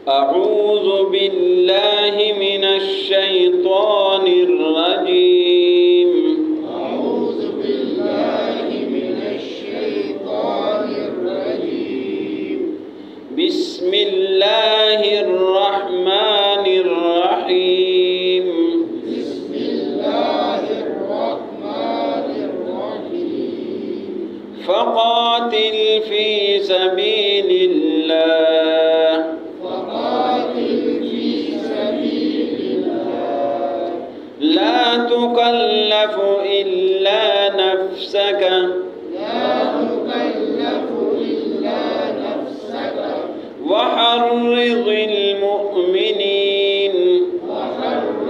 أعوذ بالله من الشيطان الرجيم. أعوذ بالله من الشيطان الرجيم. بسم الله الرحمن الرحيم. بسم الله الرحمن الرحيم. فقاتل في سبيل الله. فقاتل في سبيل الله. لا تكلف إلا نفسك. لا تكلف إلا نفسك. وحرض المؤمنين. وحرض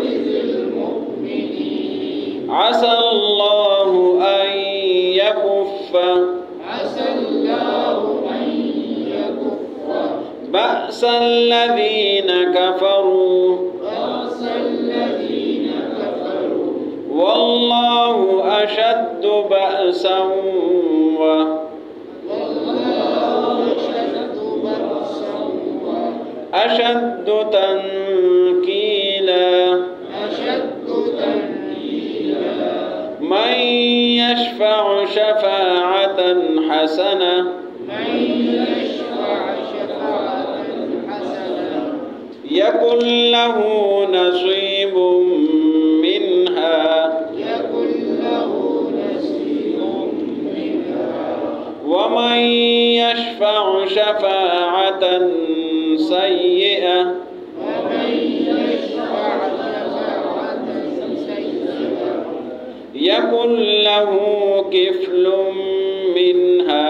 المؤمنين. عسى الله أن يكف عسى الله أن يكف بأس الذين كفروا. بأس الذين كفروا. والله أشد بأسا والله أشد بأسا أشد تنكيلا. أشد تنكيلا. من يشفع شفاعة حسنة من يشفع شفاعة حسنة يكن له نصيب منها. يكن له نصيب منها. ومن يشفع شفاعة سيئة ومن يشفع شفاعة سيئة يكن له كفل منها.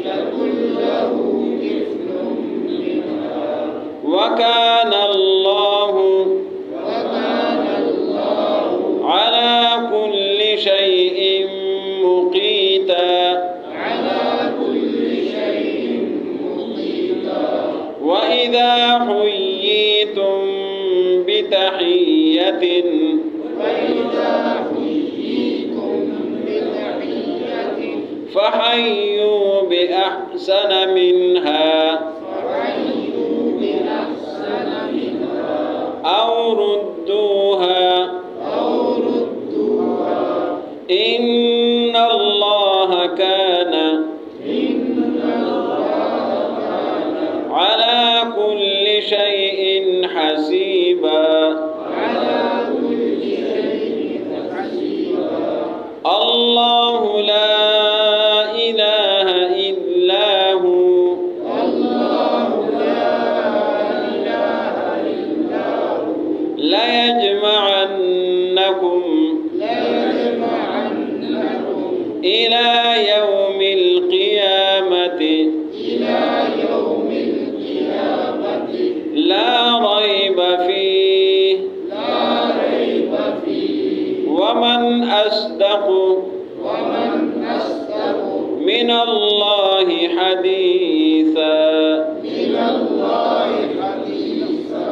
يكن له كفل منها. وكان الله وكان الله على كل شيء مقيتا. على كل شيء مقيتا. وإذا حييتم بتحية وإذا حييتم بتحية فحيوا بأحسن منها فحيوا بأحسن منها أو ردوها. أو ردوها. إن الله كان إن الله كان على كل شيء حسيبا. على كل شيء حسيبا. الله لا إله إلا هو الله لا إله إلا هو. ليجمعنكم ليجمعنكم إلى يوم القيامة إلى يوم القيامة لا ريب فيه. لا ريب فيه. ومن أصدق ومن أصدق من الله حديثا. من الله حديثا.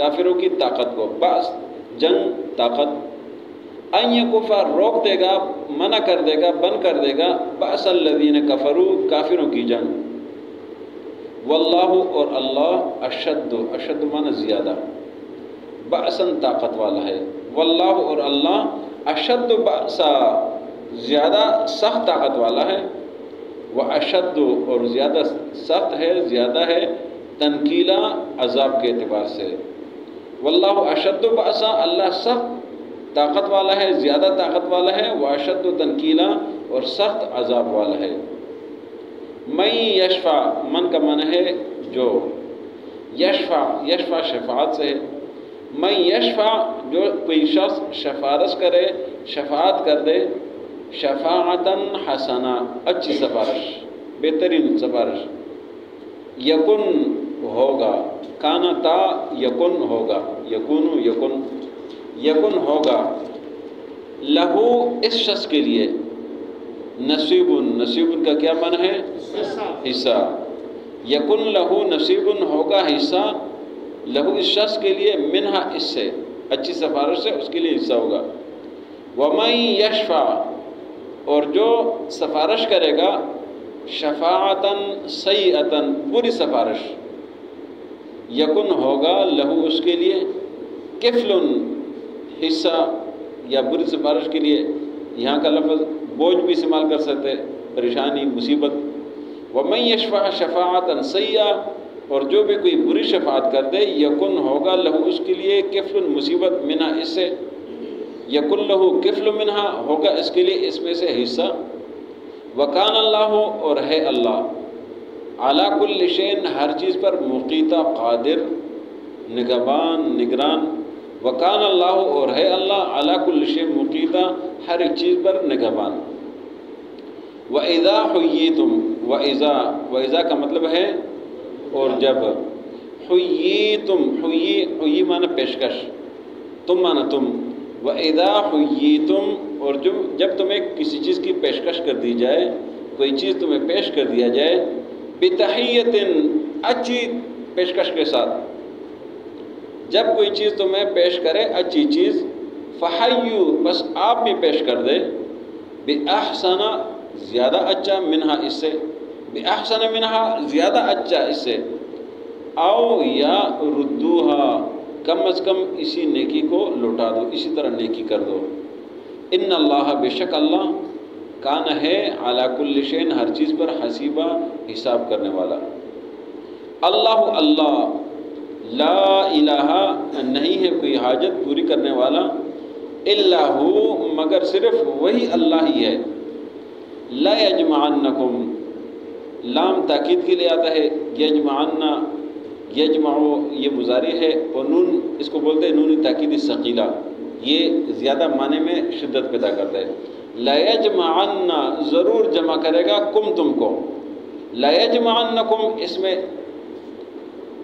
کافروں کی طاقت کو، بأس جنگ طاقت، ان یکفا روک دے گا، منع کر دے گا، بند کر دے گا، بأس الذین کفروا کافروں کی جنگ، واللہ اور اللہ اشد، اشد معنی زیادہ، بأسن طاقت والا ہے، واللہ اور اللہ اشد بأسا زیادہ سخت طاقت والا ہے، واشد اور زیادہ سخت ہے، زیادہ ہے، تنکیلا عذاب کے اعتبار سے، واللہ اشد بأسا اللہ سخت طاقت والا ہے، زیادہ طاقت والا ہے، واشد تنکیلا اور سخت عذاب والا ہے۔ من یشفع، من کا معنی ہے جو، یشفع، یشفع شفاعت سے ہے، من یشفع جو کوئی شخص سفارش کرے، شفاعت کر دے، شفاعتاً حسنہ اچھی سفارش، بہترین سفارش، یکن ہوگا، کانا تا یکن ہوگا، یکون یکن، یکن ہوگا، لہو اس شخص کے لیے، نصیب، نصیب کا کیا معنی ہے؟ حصہ، یکن لہو نصیب ہوگا حصہ، لہو اس شخص کے لیے، منہا اس سے، اچھی سفارش سے اس کے لیے حصہ ہوگا، ومن یشفع اور جو سفارش کرے گا، شفاعتاً سیئتاً بری سفارش، یکن ہوگا لہو اس کے لیے، کفلن حصہ یا بری سفارش کے لیے، یہاں کا لفظ بوجھ بھی استعمال کر سکتے، پریشانی، مصیبت، ومن یشفع شفاعتاً سیئہ اور جو بھی کوئی بری شفاعت کر دے، یکن ہوگا لہو اس کے لیے، کفل مصیبت، منہا اس سے، یکن لہو کفل منہا ہوگا اس کے لیے اس میں سے حصہ، وکان اللہ اور ہے اللہ، علی کل شیء ہر چیز پر، مقیتا قادر نگہبان نگران، وکان اللہ اور ہے اللہ علی کل شیء مقیتا ہر ایک چیز پر نگہبان۔ وَإِذَا حُيِّيتُمْ، وَإِذَا کا مطلب ہے اور جب، حُيِّيتُمْ، حُيِّ معنی پیشکش، تم معنی تم، وَإِذَا حُيِّيتُمْ اور جب تمہیں کسی چیز کی پیشکش کر دی جائے، کوئی چیز تمہیں پیش کر دیا جائے، بِتَحِيَّةٍ اچھی پیشکش کے ساتھ، جب کوئی چیز تمہیں پیش کرے اچھی چیز، فَحَيُّوا بس آپ بھی پیش کر دے، بِأَحْسَنَ زیادہ اچھا، منہا اس سے، بِأَحْسَنَ منہا زیادہ اچھا اس سے، او یا ردوہا کم از کم اسی نیکی کو لوٹا دو، اسی طرح نیکی کر دو، ان اللہ بے شک اللہ، کان ہے، علی کل شیء ہر چیز پر، حسیبہ حساب کرنے والا، اللہ اللہ، لا الہ نہیں ہے کوئی حاجت پوری کرنے والا، الا ہو مگر صرف وہی اللہ ہی ہے، لا یجمعنکم، لام تاکید کے لیے آتا ہے، یجمعنا، یجمعو یہ مضارع ہے، اور نون اس کو بولتے ہیں نون تاکید ثقیلہ، یہ زیادہ معنی میں شدت پیدا کرتا ہے، لا یجمعنا ضرور جمع کرے گا، کم تم کو، لا یجمعنکم اس میں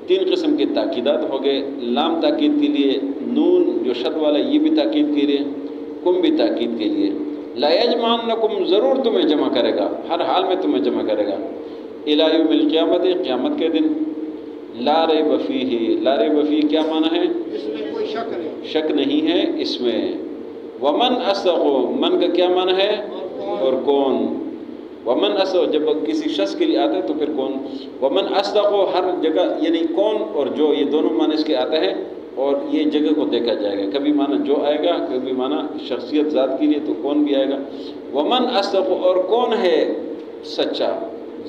تین قسم کے تاکیدات ہو گئے، لام تاکید کے لیے، نون جو شد والا یہ بھی تاکید کے لیے، کم بھی تاکید کے لیے، لا یجمعنکم ضرور تمہیں جمع کرے گا، ہر حال میں تمہیں جمع کرے گا، الی یوم القیامت قیامت کے دن، لا ریب فیہ، لا ریب فیہ کیا معنی ہے؟ اس میں کوئی شک نہیں، شک نہیں ہے اس میں، ومن اصدق، من کا کیا معنی ہے؟ اور کون، ومن اصدق جب کسی شخص کے لیے آتا ہے تو پھر کون، ومن اصدق ہر جگہ یعنی کون اور جو، یہ دونوں معنی اس کے آتے ہیں، اور یہ جگہ کو دیکھا جائے گا، کبھی معنی جو آئے گا، کبھی معنی شخصیت ذات کے لیے تو کون بھی آئے گا، ومن اصدق اور کون ہے سچا،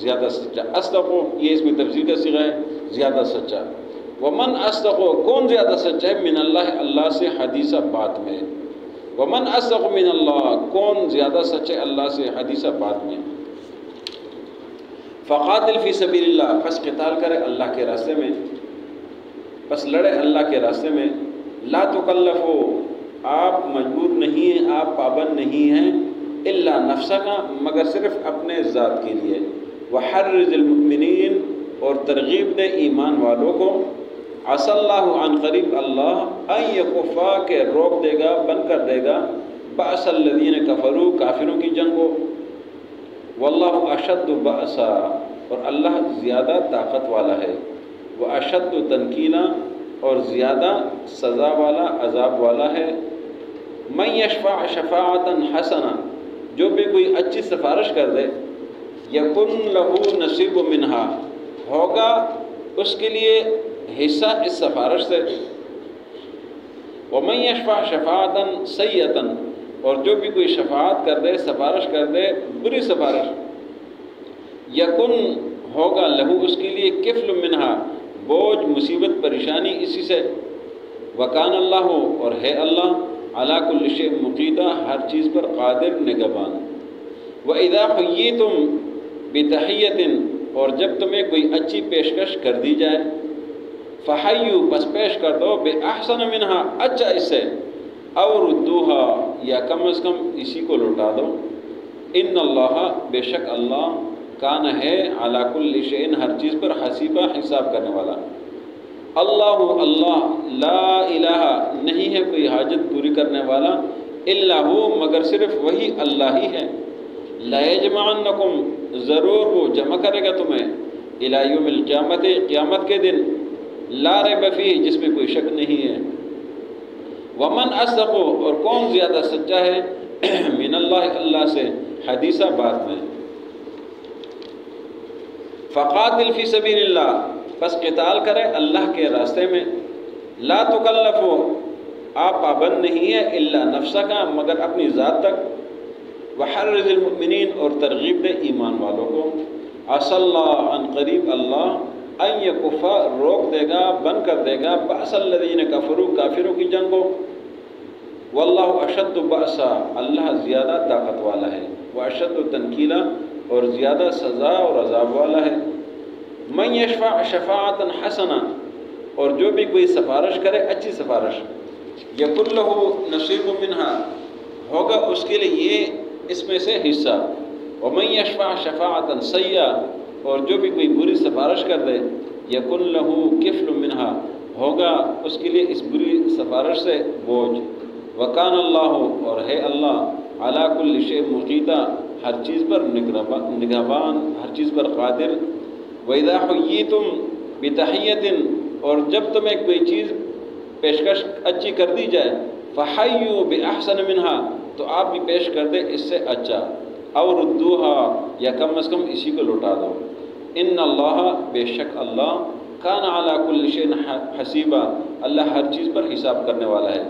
زیادہ سچا، اصدق یہ اس میں تفضیل کا صیغہ ہے، زیادہ سچا، ومن اصدق کون زیادہ سچا ہے، من اللہ اللہ سے، حدیثہ بات میں، ومن اصدق من اللہ کون زیادہ سچا ہے اللہ سے، حدیثہ بات میں، فقاتل فی سبیل اللہ پس قتال کرے اللہ کے راستے میں، پس لڑے اللہ کے راستے میں، لا تکلفو آپ مجبور نہیں ہیں، آپ پابند نہیں ہیں، الا نفسک مگر صرف اپنے ذات کے لیے، وحرض المؤمنین اور ترغیب دے ایمان والوں کو، عسى اللہ عن قریب اللہ ان یکفا کہ روک دے گا، بند کر دے گا، بأس الذین کفروا کافروں کی جنگ کو، واللہ اشد بأسا اور اللہ زیادہ طاقت والا ہے، وہ اشد تنکیلا اور زیادہ سزا والا عذاب والا ہے۔ من یشفع شفاعتا حسنہ، جو بھی کوئی اچھی سفارش کر دے، یکن لہو نصیب منہا، ہوگا اس کے لیے حصہ اس سفارش سے۔ ومن یشفع شفاعتا سیئتا، اور جو بھی کوئی شفاعت کر دے، سفارش کر دے بری سفارش، یکن ہوگا لہو اس کے لیے کفل منہا، بوجھ مصیبت پریشانی اسی سے۔ وکان اللہ، اور ہے اللہ، علی کل شیء مقیتا، ہر چیز پر قادر نگہبان۔ وَإِذَا حُيِّيتُم بِتَحِيَّةٍ، اور جب تمہیں کوئی اچھی پیشکش کر دی جائے، فَحَيُّوا، بس پیش کر دو، بِأَحْسَنَ مِنْهَا، اچھا اس سے، أَوْ رُدُّوهَا، یا کم از کم اسی کو لوٹا دو۔ ان اللہ، بے شک اللہ، کان ہے، علی کل شیء، ہر چیز پر، حسیبہ، حساب کرنے والا۔ اللہ، اللہ، لا الہ، نہیں ہے کوئی حاجت پوری کرنے والا، الا ہو، مگر صرف وہی اللہ ہی ہے۔ لا یجمعنکم، ضرور وہ جمع کرے گا تمہیں، الی یوم القیامت، قیامت کے دن، لا ریب فیہ، جس میں کوئی شک نہیں ہے۔ ومن اصدق، اور کون زیادہ سچا ہے، من اللہ، اللہ سے، حدیثہ، بات میں۔ فقاتل فی سبیل اللہ، بس قتال کرے اللہ کے راستے میں۔ لا تکلف، آپ پابند نہیں ہے، الا نفسک، مگر اپنی ذات تک۔ وحرض المؤمنین، اور ترغیب دے ایمان والوں کو۔ عسى اللہ، ان قریب اللہ، ان یکف، روک دے گا، بند کر دے گا، بأس الذین کفروا، کافروں کی جنگ کو۔ واللہ اشد بأسا، اللہ زیادہ طاقت والا ہے، واشد تنکیلا، اور زیادہ سزا اور عذاب والا ہے۔ من یشفع شفاعتا حسنہ، اور جو بھی کوئی سفارش کرے اچھی سفارش، یکن لہ نصیب منہا، ہوگا اس کے لیے یہ اس میں سے حصہ۔ ومن یشفع شفاعتا سیئہ، اور جو بھی کوئی بری سفارش کر دے، یکن لہ کفل منہا، ہوگا اس کے لیے اس بری سفارش سے بوجھ۔ وکان اللہ، اور ہے اللہ، علی کل شیء مقیتا، ہر چیز پر نگہبان، ہر چیز پر قادر۔ وَإِذَا حُيِّيتُم بِتَحِيَّةٍ، اور جب تمہیں کوئی چیز پیشکش اچھی کر دی جائے، فَحَيُّوا بِأَحْسَنَ مِنْهَا، تو آپ بھی پیش کر دیں اس سے اچھا، أَوْ رُدُّوهَا، یا کم از کم اسی کو لوٹا دو۔ ان اللہ، بے شک اللہ، کان علی کل شیء حسیبا، اللہ ہر چیز پر حساب کرنے والا ہے۔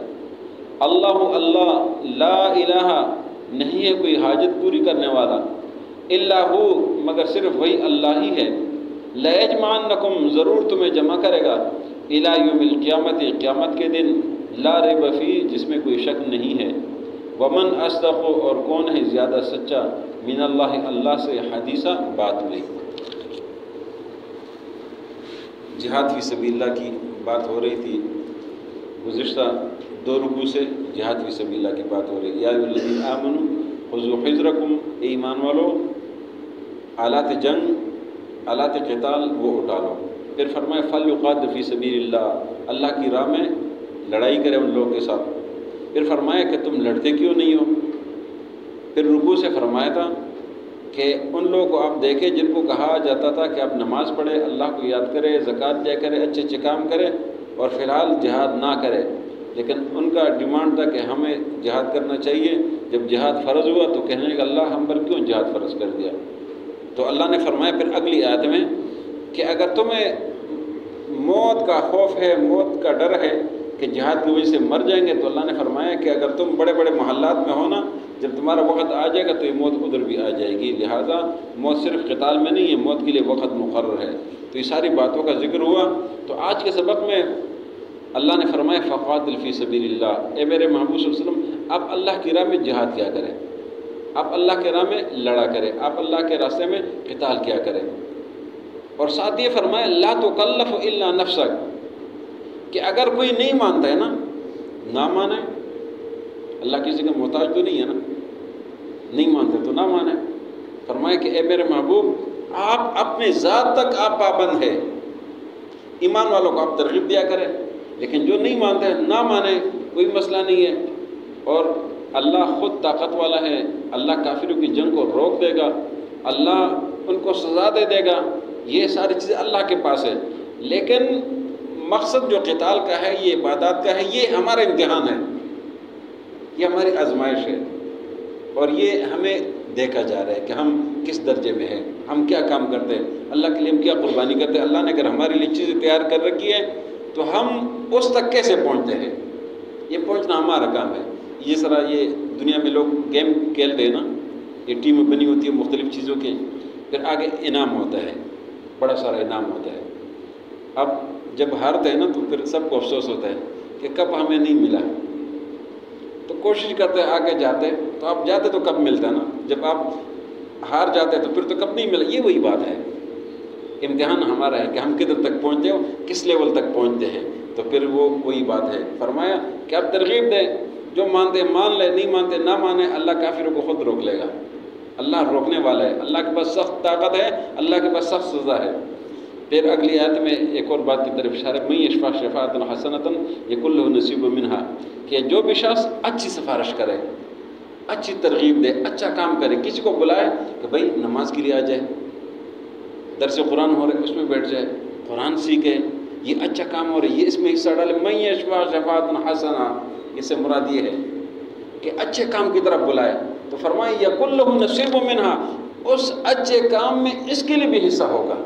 اللہ، اللہ، لا الہ، نہیں ہے کوئی حاجت پوری کرنے والا، الا ہو، مگر صرف وہی اللہ ہی ہے۔ لا یجمعنکم، ضرور تمہیں جمع کرے گا، الی یوم القیامت، قیامت کے دن، لا ریب فیہ، جس میں کوئی شک نہیں ہے۔ ومن اصدق، اور کون ہے زیادہ سچا، من اللہ، اللہ سے، حدیثہ، بات میں۔ جہاد فی سبیل اللہ کی بات ہو رہی تھی، گزشتہ 2 رکوع سے جہاد فی سبیل اللہ کی بات ہو رہی ہے۔ یا ایھا الذین آمنوا خذوا حذرکم، اے ایمان والو، آلات جنگ، آلات قتال وہ اٹھا لو۔ پھر فرمایا فلیقاتل فی سبیل اللہ، اللہ کی راہ میں لڑائی کرے ان لوگوں کے ساتھ۔ پھر فرمایا کہ تم لڑتے کیوں نہیں ہو؟ پھر رکوع سے فرمایا تھا کہ ان لوگوں کو آپ دیکھیں جن کو کہا جاتا تھا کہ آپ نماز پڑھے، اللہ کو یاد کرے، زکوٰۃ دیا کرے، اچھے اچھے کام کرے، اور فی الحال جہاد نہ کرے، لیکن ان کا ڈیمانڈ تھا کہ ہمیں جہاد کرنا چاہیے۔ جب جہاد فرض ہوا تو کہنے لگا اللہ ہم پر کیوں جہاد فرض کر دیا؟ تو اللہ نے فرمایا پھر اگلی آیت میں کہ اگر تمہیں موت کا خوف ہے، موت کا ڈر ہے کہ جہاد کی وجہ سے مر جائیں گے، تو اللہ نے فرمایا کہ اگر تم بڑے بڑے محلات میں ہو نا، جب تمہارا وقت آ جائے گا تو یہ موت ادھر بھی آ جائے گی، لہٰذا موت صرف قتال میں نہیں ہے، موت کے لیے وقت مقرر ہے۔ تو یہ ساری باتوں کا ذکر ہوا۔ تو آج کے سبق میں اللہ نے فرمایا فقاتل فی سبیل اللہ، اے میرے محبوب صلی اللہ علیہ وسلم، آپ اللہ کی راہ میں جہاد کیا کریں، آپ اللہ کے راہ میں لڑا کریں، آپ اللہ کے راستے میں قتال کیا کریں۔ اور ساتھ یہ فرمایا لا تکلف الا نفسک، کہ اگر کوئی نہیں مانتا ہے نا، نہ مانے، اللہ کسی کا محتاج تو نہیں ہے نا، نہیں مانتے تو نہ مانے۔ فرمایا کہ اے میرے محبوب، آپ اپنے ذات تک آپ پابند ہے، ایمان والوں کو آپ ترغیب دیا کریں، لیکن جو نہیں مانتے ہیں نہ مانے، کوئی مسئلہ نہیں ہے۔ اور اللہ خود طاقت والا ہے، اللہ کافروں کی جنگ کو روک دے گا، اللہ ان کو سزا دے گا، یہ ساری چیزیں اللہ کے پاس ہے۔ لیکن مقصد جو قتال کا ہے، یہ عبادات کا ہے، یہ ہمارا امتحان ہے، یہ ہماری آزمائش ہے، اور یہ ہمیں دیکھا جا رہا ہے کہ ہم کس درجے میں ہیں، ہم کیا کام کرتے ہیں، اللہ کے لیے ہم کیا قربانی کرتے ہیں۔ اللہ نے اگر ہمارے لیے چیزیں تیار کر رکھی ہے تو ہم اس تک کیسے پہنچتے ہیں، یہ پہنچنا ہمارا کام ہے۔ جس طرح یہ دنیا میں لوگ گیم کھیلتے ہیں نا، یہ ٹیمیں بنی ہوتی ہے مختلف چیزوں کے، پھر آگے انعام ہوتا ہے، بڑا سارا انعام ہوتا ہے۔ اب جب ہارتے ہیں نا تو پھر سب کو افسوس ہوتا ہے کہ کب ہمیں نہیں ملا، تو کوشش کرتے ہیں آگے جاتے، تو آپ جاتے تو کب ملتا نا، جب آپ ہار جاتے تو پھر تو کب نہیں ملا۔ یہ وہی بات ہے، امتحان ہمارا ہے کہ ہم کدھر تک پہنچتے ہو، کس لیول تک پہنچتے ہیں، تو پھر وہ وہی بات ہے۔ فرمایا کہ آپ ترغیب دیں، جو مانتے ہیں مان لے، نہیں مانتے نہ مانے، اللہ کافروں کو خود روک لے گا، اللہ روکنے والا ہے، اللہ کے پاس سخت طاقت ہے، اللہ کے پاس سخت سزا ہے۔ پھر اگلی آیت میں ایک اور بات کی طرف اشارہ، من یشفع شفاعۃ حسنۃ یکن لہ نصیب منہا، کہ جو بھی شخص اچھی سفارش کرے، اچھی ترغیب دے، اچھا کام کرے، کسی کو بلائے کہ بھائی نماز کے لیے آ جائے، درس قرآن ہو رہا ہے اس میں بیٹھ جائے، قرآن سیکھے، یہ اچھا کام ہو رہا ہے، یہ اس میں حصہ ڈالے، من یشفع شفاعۃ حسنہ، اس سے مراد یہ ہے کہ اچھے کام کی طرف بلائے، تو فرمائے یکن لہ نصیب منہا، اس اچھے کام میں اس کے لیے بھی حصہ ہوگا۔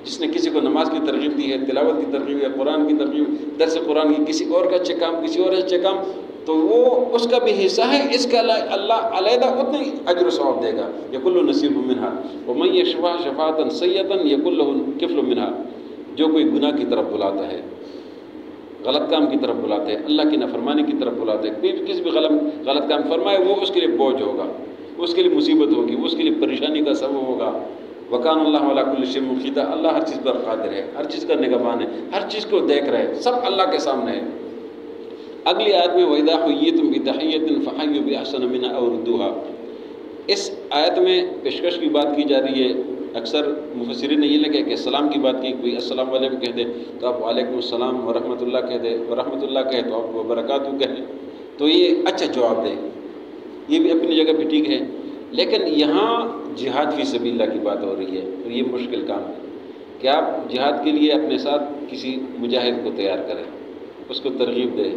جس نے کسی کو نماز کی ترغیب دی ہے، تلاوت کی ترغیب ہے، قرآن کی ترغیب، درس قرآن کی، کسی اور کا اچھے کام، کسی اور اچھے کام، تو وہ اس کا بھی حصہ ہے، اس کا اللہ علیحدہ اتنی اجر و ثواب دے گا۔ یکن لہ نصیب منہا ومن یشفع شفاعۃ سیئۃ یکن لہ کفل منہا، جو کوئی گناہ کی طرف بلاتا ہے، غلط کام کی طرف بلاتے ہیں، اللہ کی نافرمانی کی طرف بلاتے ہیں، کوئی بھی کسی بھی غلط کام فرمائے، وہ اس کے لیے بوجھ ہوگا، اس کے لیے مصیبت ہوگی، وہ اس کے لیے پریشانی کا سبب ہوگا۔ وکان اللہ علی کل شیء مقیتا، اللہ ہر چیز پر قادر ہے، ہر چیز کا نگہبان ہے، ہر چیز کو دیکھ رہے ہیں، سب اللہ کے سامنے ہے۔ اگلی آیت میں وَإِذَا حُيِّيتُم بِتَحِيَّةٍ فَحَيُّوا بِأَحْسَنَ مِنْهَا أَوْ رُدُّوهَا، اس آیت میں پیشکش کی بات کی جا رہی ہے۔ اکثر مفسرین نے یہ لکھا کہ السلام کی بات کی، کوئی السلام علیکم کہہ دے تو آپ وعلیکم السلام ورحمۃ اللہ کہہ دے، ورحمۃ اللہ کہے تو آپ وبرکاتہ کہیں، تو یہ اچھا جواب دے، یہ بھی اپنی جگہ پہ ٹھیک ہے۔ لیکن یہاں جہاد فی سبیل اللہ کی بات ہو رہی ہے، اور یہ مشکل کام ہے کہ آپ جہاد کے لیے اپنے ساتھ کسی مجاہد کو تیار کریں، اس کو ترغیب دیں۔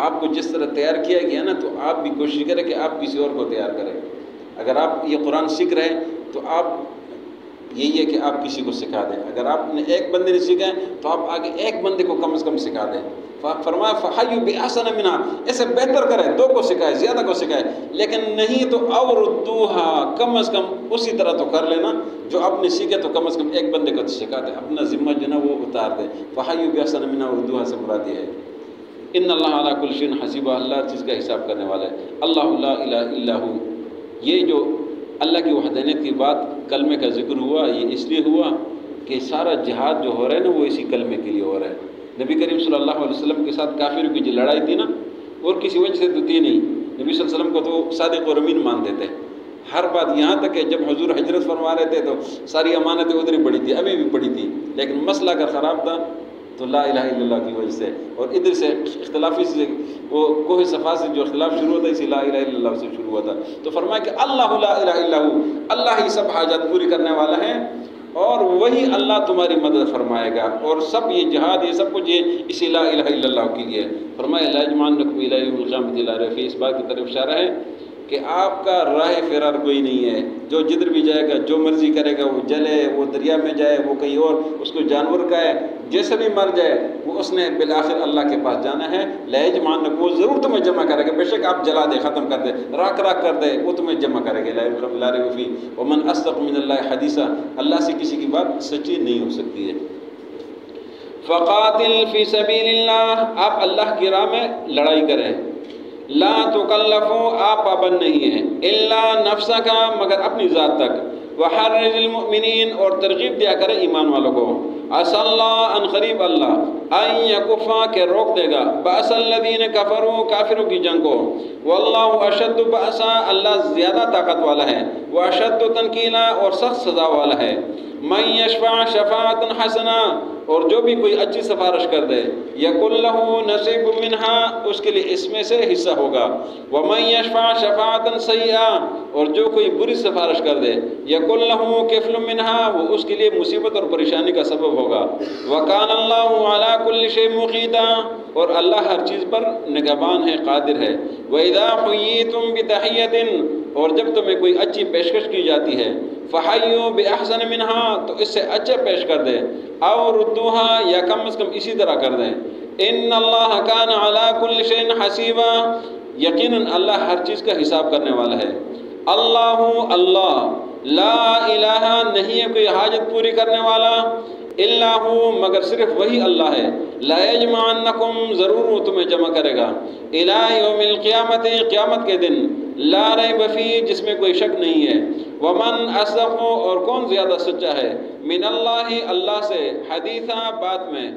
آپ کو جس طرح تیار کیا گیا نا، تو آپ بھی کوشش کریں کہ آپ کسی اور کو تیار کریں۔ اگر آپ یہ قرآن سیکھ رہے ہیں تو آپ یہی ہے کہ آپ کسی کو سکھا دیں، اگر آپ نے ایک بندے نے سیکھا ہے تو آپ آگے ایک بندے کو کم از کم سکھا دیں۔ فرمایا فحیوا بأحسن منہا، اسے بہتر کرے، دو کو سکھائے، زیادہ کو سکھائے، لیکن نہیں تو او ردوہا، کم از کم اسی طرح تو کر لینا جو آپ نے سیکھے، تو کم از کم ایک بندے کو سکھا دے، اپنا ذمہ جو نا وہ اتار دے۔ فحیوا بأحسن منہا ردوہا سے مراد یہ ہے ان اللہ علی کل شیء حسیب، اللہ ہر چیز کا حساب کرنے والا ہے۔ اللہ لا الہ الا ہو، یہ جو اللہ کی وحدانیت کی بات کلمے کا ذکر ہوا، یہ اس لیے ہوا کہ سارا جہاد جو ہو رہا ہے نا، وہ اسی کلمے کے لیے ہو رہا ہے۔ نبی کریم صلی اللہ علیہ وسلم کے ساتھ کافروں کی جو لڑائی تھی نا، اور کسی وجہ سے تو تھی نہیں، نبی صلی اللہ علیہ وسلم کو تو صادق اور امین مانتے تھے ہر بات، یہاں تک کہ جب حضور ہجرت فرما رہے تھے تو ساری امانتیں ادھر ہی پڑی تھی، ابھی بھی پڑی تھی، لیکن مسئلہ اگر خراب تھا تو لا الہ الا اللہ کی وجہ سے، اور ادھر سے اختلافی سے وہ کوہ صفا سے جو اختلاف شروع ہوتا ہے، اسی لا الہ الا اللہ سے شروع ہوا تھا۔ تو فرمایا کہ اللہ لا الہ الا ہو، اللہ ہی سب حاجات پوری کرنے والا ہے، اور وہی اللہ تمہاری مدد فرمائے گا، اور سب یہ جہاد، یہ سب کچھ یہ اسی لا الہ الا اللہ کے لیے۔ فرمایا لا یجمعنکم الی یوم القیامۃ لا ریب فیہ، اس بات کی طرف اشارہ ہے کہ آپ کا راہ فرار کوئی نہیں ہے، جو جدھر بھی جائے گا، جو مرضی کرے گا، وہ جلے، وہ دریا میں جائے، وہ کہیں اور، اس کو جانور کا ہے، جیسے بھی مر جائے، وہ اس نے بالآخر اللہ کے پاس جانا ہے۔ لا یجمعنکم، وہ ضرور تمہیں جمع کرے گا، بے شک آپ جلا دے، ختم کر دے، راکھ کر دے، وہ تمہیں جمع کرے گا۔ لا ریب فیہ ومن اصدق من اللہ حدیثا، اللہ سے کسی کی بات سچی نہیں ہو سکتی ہے۔ فقاتل فی سبیل اللہ، آپ اللہ کی راہ میں لڑائی کریں۔ لا تکلفو، آپ پابند نہیں ہیں، الا نفسک، مگر اپنی ذات تک، وحرض المؤمنین، اور ترغیب دیا کرے ایمان والوں کو، عسى اللہ، ان قریب اللہ، ان یکفا، کہ روک دے گا، بأس الذین کفروا، کافروں کی جنگ کو، واللہ اشد بأسا، اللہ زیادہ طاقت والا ہے، واشد تنکیلا، اور سخت سزا والا ہے۔ من یشفع شفاعۃ حسنہ، اور جو بھی کوئی اچھی سفارش کر دے یکن لہ نصیب منہا اس کے لیے اس میں سے حصہ ہوگا، ومن یشفع شفاعتا سیئا اور جو کوئی بری سفارش کر دے یکن لہ کفل منہا وہ اس کے لیے مصیبت اور پریشانی کا سبب ہوگا، وکان اللہ علی کل شیء مقیتا اور اللہ ہر چیز پر نگہبان ہے، قادر ہے، وَإِذَا حُيِّيتُم بِتَحِيَّةٍ اور جب تمہیں کوئی اچھی پیشکش کی جاتی ہے فَحَيُّوا بِأَحْسَنَ مِنْهَا تو اس سے اچھا پیش کر دیں، او ردوها یا کم از کم اسی طرح کر دیں، ان اللہ کان علی کل شیء حسیبا یقیناً اللہ ہر چیز کا حساب کرنے والا ہے، اللہ لا الہ نہیں ہے کوئی حاجت پوری کرنے والا الا ہو مگر صرف وہی اللہ ہے، لا یجمعنکم ضرور وہ تمہیں جمع کرے گا، الی یوم القیامت قیامت کے دن، لا ریب فیہ جس میں کوئی شک نہیں ہے، ومن اصدق اور کون زیادہ سچا ہے من اللہ اللہ سے حدیثا بات میں